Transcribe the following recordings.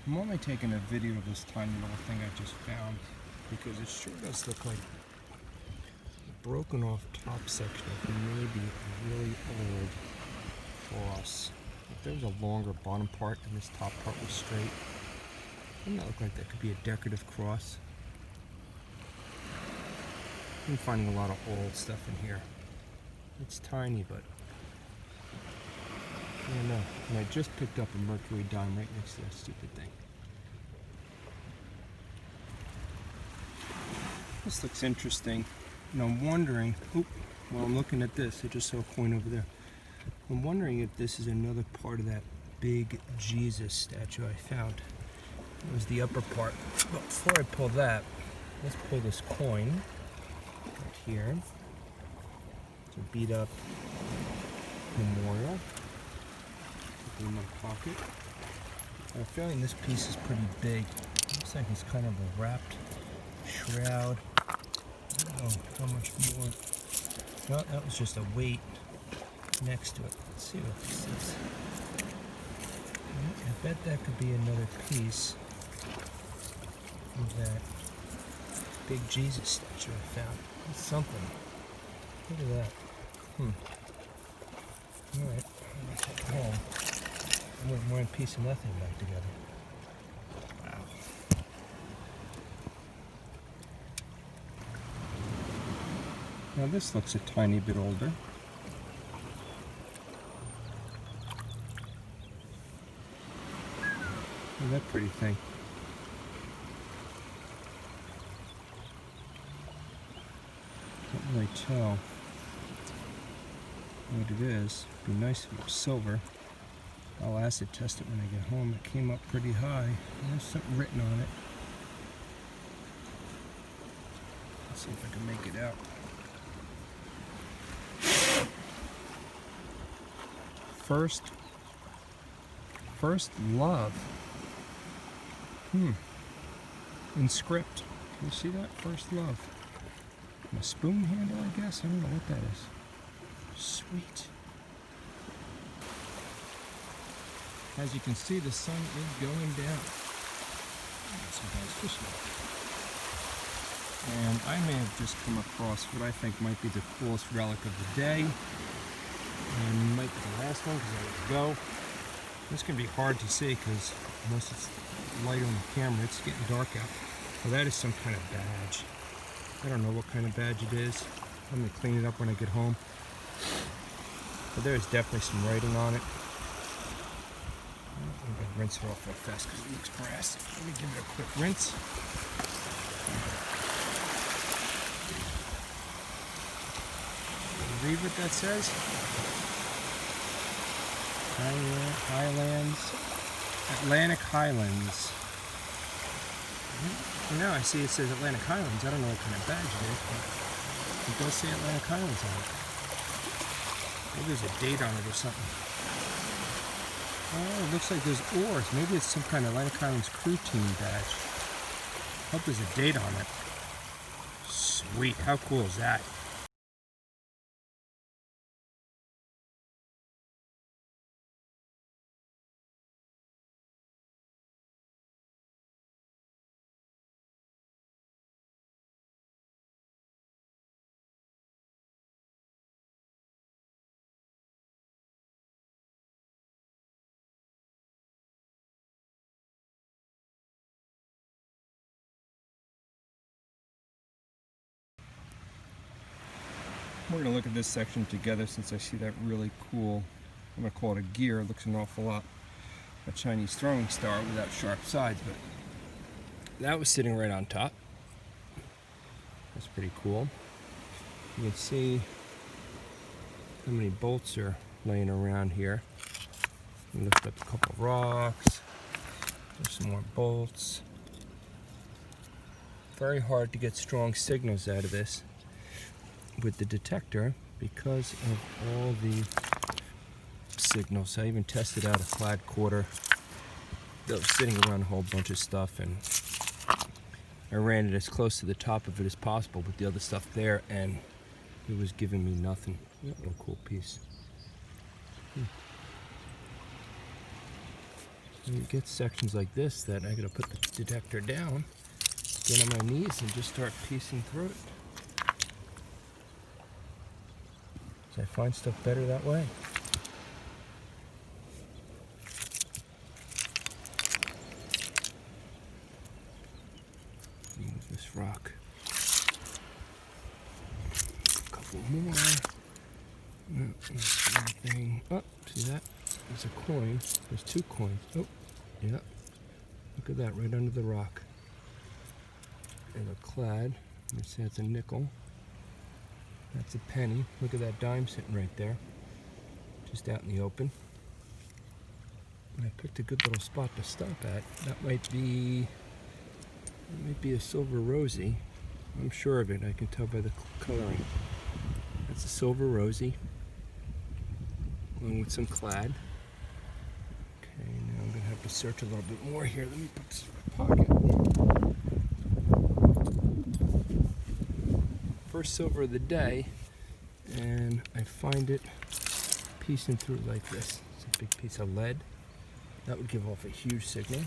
I'm only taking a video of this tiny little thing I just found because it sure does look like a broken off top section of maybe a really old cross. If there was a longer bottom part and this top part was straight, doesn't that look like that could be a decorative cross? I'm finding a lot of old stuff in here. It's tiny, but I don't know. And I just picked up a mercury dime right next to that stupid thing. This looks interesting, and I'm wondering, while I'm looking at this, I just saw a coin over there. I'm wondering if this is another part of that big Jesus statue I found. It was the upper part. But before I pull that, let's pull this coin right here. It's a beat up memorial. Put it in my pocket. I have a feeling this piece is pretty big. Looks like it's kind of a wrapped shroud. I don't know how much more. No, that was just a weight next to it. Let's see what this is. I bet that could be another piece of that big Jesus statue I found. That's something. Look at that. Alright, I'm going to take it home. I wouldn't mind piecing that thing back together. Wow. Now this looks a tiny bit older. Look at that pretty thing. Can't really tell what it is. It'd be nice if it was silver. I'll acid test it when I get home. It came up pretty high. There's something written on it. Let's see if I can make it out. First love. In script. Can you see that? First love. And a spoon handle, I guess? I don't know what that is. Sweet. As you can see, the sun is going down. Some guys fishing. And I may have just come across what I think might be the coolest relic of the day. And might be the last one because I gotta go. This can be hard to see because unless it's light on the camera, it's getting dark out. Well, that is some kind of badge. I don't know what kind of badge it is. I'm gonna clean it up when I get home. But there's definitely some writing on it. I'm gonna rinse it off real fast because it looks brass. Let me give it a quick rinse. Read what that says. Highlands, Atlantic Highlands. Now I see it says Atlantic Highlands. I don't know what kind of badge it is, but it does say Atlantic Highlands on it. Maybe there's a date on it or something. Oh, it looks like there's oars. Maybe it's some kind of Atlantic Highlands crew team badge. Hope there's a date on it. Sweet, how cool is that? We're going to look at this section together since I see that really cool, I'm going to call it a gear. It looks an awful lot a Chinese throwing star without sharp sides, but that was sitting right on top. That's pretty cool. You can see how many bolts are laying around here. Lift up a couple of rocks. There's some more bolts. Very hard to get strong signals out of this with the detector because of all the signals. I even tested out a flat quarter that was sitting around a whole bunch of stuff, and I ran it as close to the top of it as possible with the other stuff there, and it was giving me nothing. What a cool piece. You get sections like this that I gotta put the detector down, get on my knees, and just start piecing through it. So I find stuff better that way. Move this rock. A couple more. No, that's one thing. Oh, see that? There's a coin. There's 2 coins. Oh, yeah. Look at that, right under the rock. And a clad. Let's see, that's a nickel. That's a penny. Look at that dime sitting right there. Just out in the open. And I picked a good little spot to stop at. That might be a silver rosy. I'm sure of it. I can tell by the coloring. That's a silver rosy, along with some clad. Okay, now I'm gonna have to search a little bit more here. Let me put this in my pocket. First silver of the day, and I find it piecing through like this. It's a big piece of lead. That would give off a huge signal.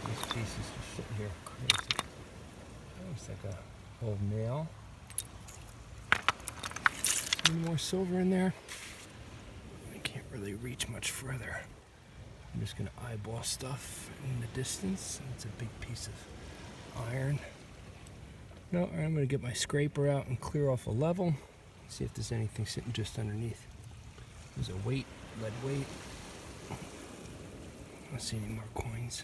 These pieces just sitting here crazy. Looks like a old nail. Any more silver in there? I can't really reach much further. I'm just going to eyeball stuff in the distance. It's a big piece of iron. No, I'm going to get my scraper out and clear off a level. See if there's anything sitting just underneath. There's a weight, lead weight. I don't see any more coins.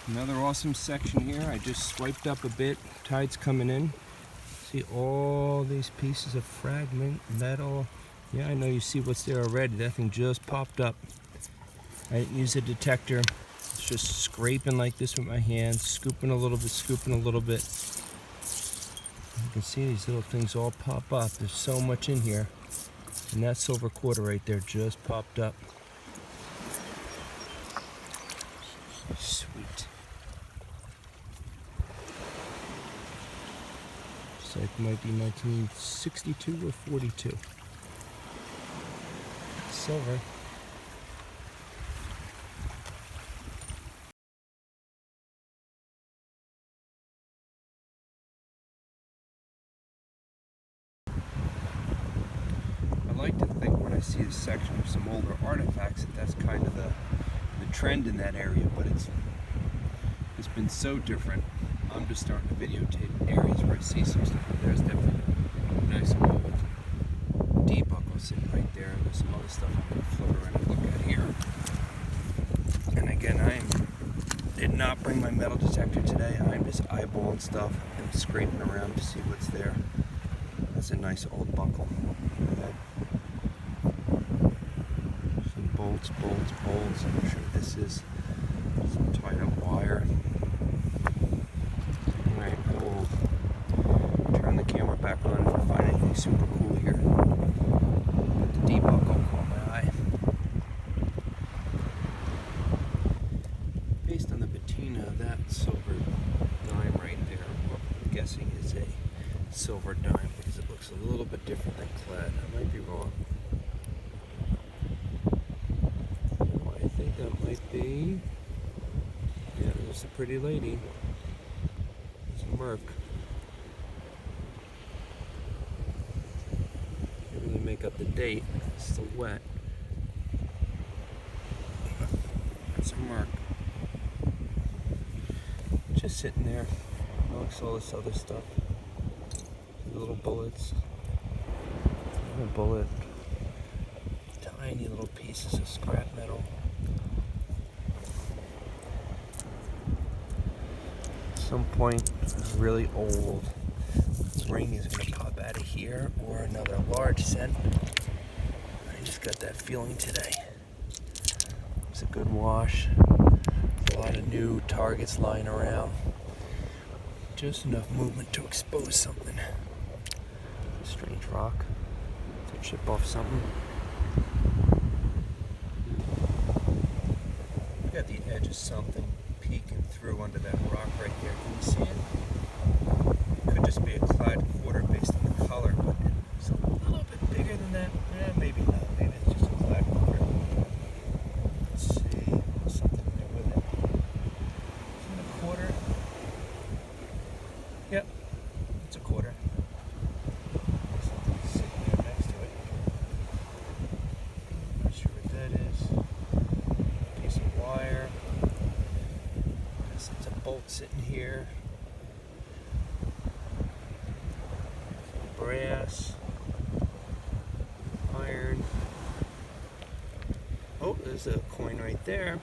Another awesome section here. I just swiped up a bit. Tide's coming in. See all these pieces of fragment metal. Yeah, I know you see what's there already. That thing just popped up. I didn't use a detector. It's just scraping like this with my hands, scooping a little bit. You can see these little things all pop up. There's so much in here. And that silver quarter right there just popped up. Sweet. Looks like it might be 1962 or 42. Silver. I like to think when I see a section of some older artifacts that that's kind of the trend in that area, but it's been so different. I'm just starting to videotape areas where I see some stuff. There's definitely a nice old D-buckle sitting right there. There's some other stuff I'm going to flip around and look at here. And again, I did not bring my metal detector today. I'm just eyeballing stuff and scraping around to see what's there. That's a nice old buckle. Some bolts. I'm sure this is some tied up wire. Alright, we'll turn the camera back on if I find anything super cool here. But the D-buckle caught my eye. Based on the patina of that silver dime right there, what I'm guessing is a silver dime because it looks a little bit different than clad. I might be wrong. Oh, I think that might be... Yeah, there's a pretty lady. There's a Merc. Can't really make up the date. It's still wet. It's a Merc. Just sitting there. Amongst all this other stuff. Little bullets. A bullet. Tiny little pieces of scrap metal. At some point, really old. This ring is going to pop out of here, or another large cent. I just got that feeling today. It's a good wash. A lot of new targets lying around. Just enough movement to expose something. Strange rock to chip off something. Got the edge of something peeking through under that rock right there. Can you see it? Could just be a bolt sitting here. Brass, iron. Oh, there's a coin right there.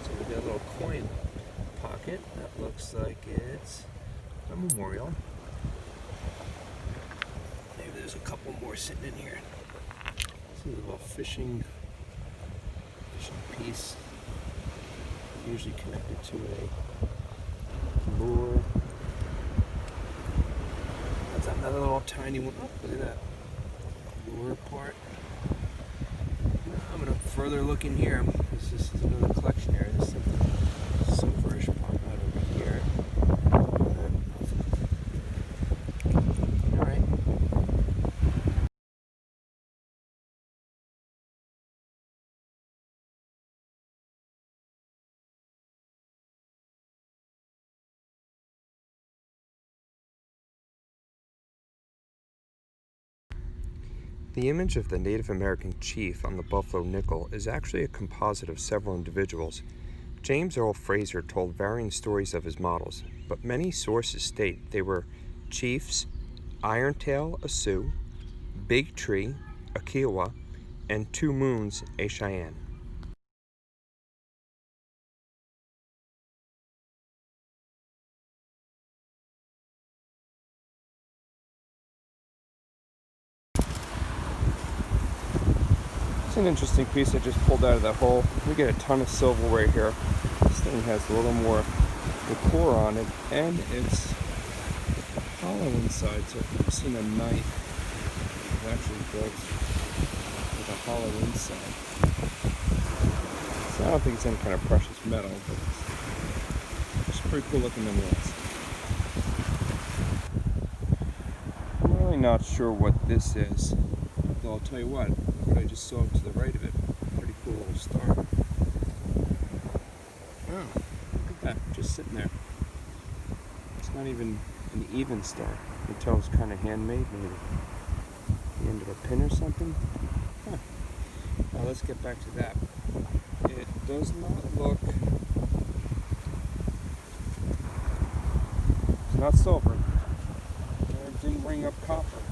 So we got a little coin pocket. That looks like it's a memorial. Maybe there's a couple more sitting in here. This is a little fishing piece. Usually connected to a lure. That's another little tiny one. Oh, look at that lure part. I'm gonna further look in here. This is another collection area. There's some silverish part out over here. All right. The image of the Native American chief on the buffalo nickel is actually a composite of several individuals. James Earl Fraser told varying stories of his models, but many sources state they were chiefs Irontail, a Sioux, Big Tree, a Kiowa, and Two Moons, a Cheyenne. It's an interesting piece I just pulled out of that hole. We get a ton of silverware here. This thing has a little more decor on it, and it's hollow inside, so if you've seen a knife, it actually built with a hollow inside. So I don't think it's any kind of precious metal, but it's pretty cool looking nonetheless. I'm really not sure what this is, though I'll tell you what I just saw to the right of it. Pretty cool little star. Oh, look at that, just sitting there. It's not even an even star. You can tell it's kind of handmade, maybe. The end of a pin or something. Huh. Now let's get back to that. It does not look... It's not silver. It didn't ring up copper.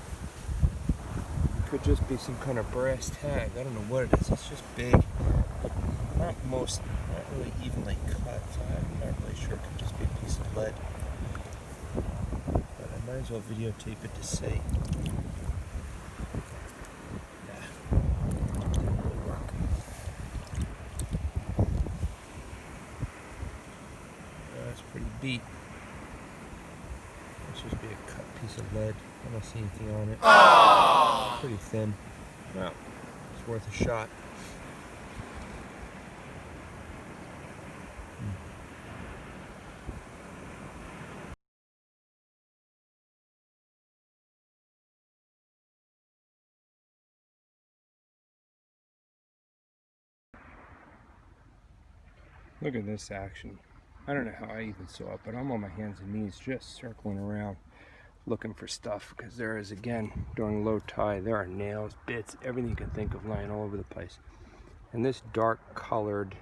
Could just be some kind of brass tag. I don't know what it is. It's just big. Not really evenly cut. So I'm not really sure. It could just be a piece of lead. But I might as well videotape it to see. Nah. Didn't really work. That's pretty beat. It's supposed to be a cut piece of lead. I don't see anything on it. Pretty thin. Well, it's worth a shot. Look at this action. I don't know how I even saw it, but I'm on my hands and knees just circling around looking for stuff, because there is, again, during low tide, there are nails, bits, everything you can think of lying all over the place. And this dark colored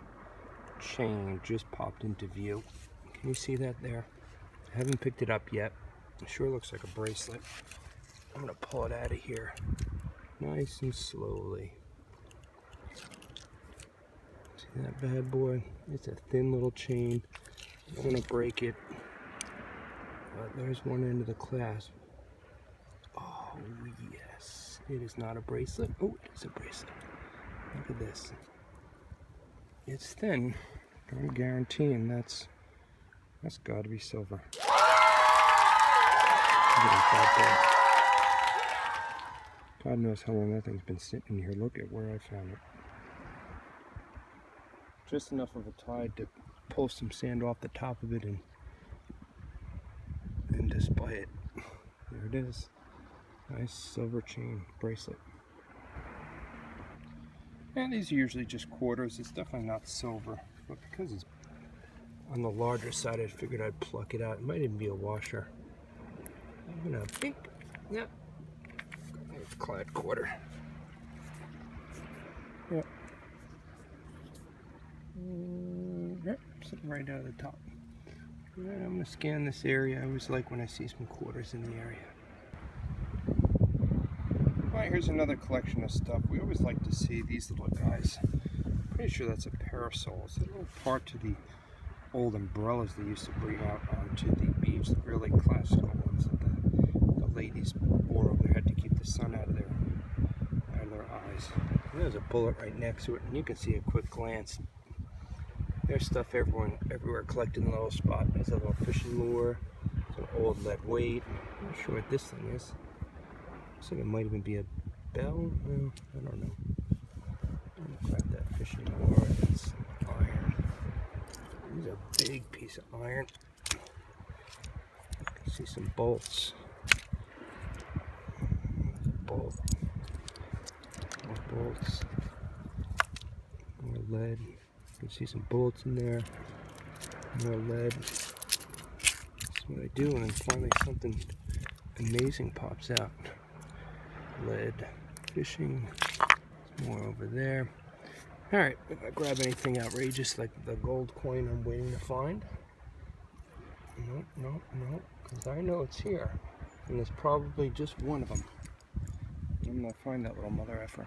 chain just popped into view. Can you see that there? I haven't picked it up yet. It sure looks like a bracelet. I'm gonna pull it out of here nice and slowly. See that bad boy? It's a thin little chain. I don't want to break it. But there's one end of the clasp. Oh, yes. It is not a bracelet. Oh, it is a bracelet. Look at this. It's thin. I'm guaranteeing that's got to be silver. Look at that. God knows how long that thing's been sitting here. Look at where I found it. Just enough of a tide to pull some sand off the top of it and display it. There it is. Nice silver chain bracelet. And these are usually just quarters. It's definitely not silver, but because it's on the larger side, I figured I'd pluck it out. It might even be a washer. I'm gonna think. Yep. It's a clad quarter. Yep. Yep. Sitting right out of the top. And I'm going to scan this area. I always like when I see some quarters in the area. Alright, here's another collection of stuff. We always like to see these little guys. Pretty sure that's a parasol. It's a little part to the old umbrellas they used to bring out onto the beach, the really classical ones that the ladies wore over their head to keep the sun out of their eyes. And there's a bullet right next to it, and you can see at a quick glance. There's stuff everywhere collected in a little spot. There's a little fishing lure. It's an old lead weight. I'm not sure what this thing is. Looks like it might even be a bell. Well, I don't know. I'm gonna grab that fishing lure. It's iron. This is a big piece of iron. You can see some bolts. Bolt. More bolts. More lead. You can see some bullets in there. More lead. That's what I do when finally something amazing pops out. Lead. Fishing. There's more over there. Alright, if I grab anything outrageous like the gold coin I'm waiting to find. Nope, because I know it's here. And there's probably just one of them. I'm going to find that little mother effer.